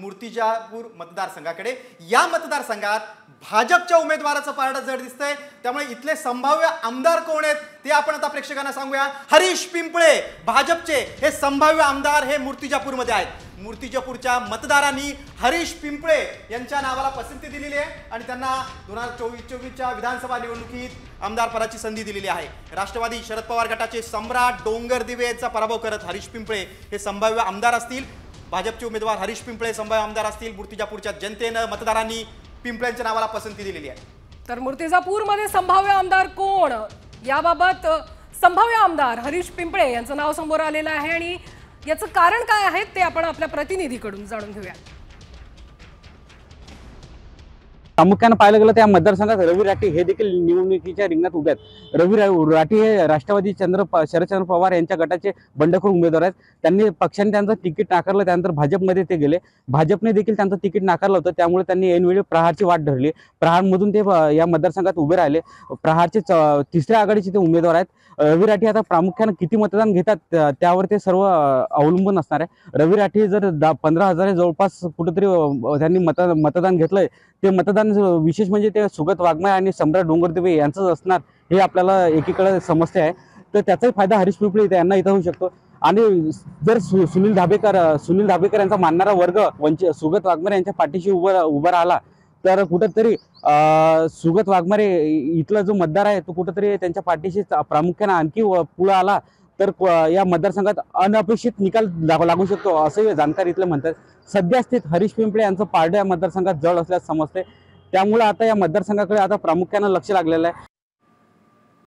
मूर्तिजापूर मतदारसंघाकडे। या मतदारसंघात भाजपच्या उमेदवाराचं पारडं जड दिसतंय, त्यामुळे इथले संभाव्य आमदार कोण आहेत ते आपण आता प्रेक्षकांना सांगूया। हरीश पिंपळे भाजपचे हे संभाव्य आमदार हे मूर्तिजापूरमध्ये आहेत। मूर्तिजापूरच्या मतदारांनी हरीश पिंपळे यांच्या नावाला पसंती दिलेली आहे आणि त्यांना 2024च्या विधानसभा निवडणुकीत आमदार पदाची संधी दिलेली आहे। राष्ट्रवादी शरद पवार गटाचे सम्राट डोंगरदिवे यांचा पराभव करत हरीश पिंपळे हे संभाव्य आमदार असतील। भाजपचे उमेदवार हरीश पिंपळे संभाव्य आमदार असतील। मूर्तिजापूरच्या जनतेनं मतदारांनी पिंपळ्यांच्या नावाला पसंती दिलेली आहे। तर मूर्तिजापूरमध्ये संभाव्य आमदार कोण याबाबत संभाव्य आमदार हरीश पिंपळे यांचं नाव समोर आलेलं आहे आणि याचं कारण काय आहे ते आपण आपल्या प्रतिनिधीकडून जाणून घेऊया। प्रामुख्याने पाहायला गेलं त्या मतदारसंघात रवी राठी हे देखील निवडणुकीच्या रिंगणात उभे आहेत। रवी राठी हे राष्ट्रवादी शरदचंद्र पवार यांच्या गटाचे बंडखोर उमेदवार आहेत। त्यांनी पक्षाने त्यांचं तिकीट नाकारलं, त्यानंतर भाजपमध्ये ते गेले। भाजपने देखील त्यांचं तिकीट नाकारलं होतं, त्यामुळे त्यांनी ऐनवेळी प्रहारची वाट धरली। प्रहारमधून ते या मतदारसंघात उभे राहिले। प्रहारचे तिसऱ्या आघाडीचे ते उमेदवार आहेत। रवी राठी आता प्रामुख्याने किती मतदान घेतात त्यावर ते सर्व अवलंबून असणार आहे। रवी राठी जर 15,000 जवळपास कुठेतरी त्यांनी मतदान घेतलंय, ते मतदान विशेष म्हणजे ते सुगत वाघमारे आणि सम्राट डोंगरदिवे यांचंच असणार हे आपल्याला एकीकडे समजते आहे। तर त्याचाही फायदा हरीश पिंपळे यांना इथं होऊ शकतो। आणि जर सुनील धाबेकर यांचा मानणारा वर्ग सुगत वाघमारे यांच्या पाठीशी उभा राहिला तर कुठेतरी सुगत वाघमारे इथला जो मतदार आहे तो कुठेतरी त्यांच्या पाठीशी प्रामुख्याने आणखी पुढे आला तर या मतदारसंघात अनपेक्षित निकाल लागू शकतो असे जाणकार इथले म्हणतात। सध्या स्थित हरीश पिंपळे यांचं पारडं या मतदारसंघात जड असल्यास समजते, त्यामुळे आता या मतदारसंघाकडे आता प्रामुख्याने लक्ष लागलेलं आहे।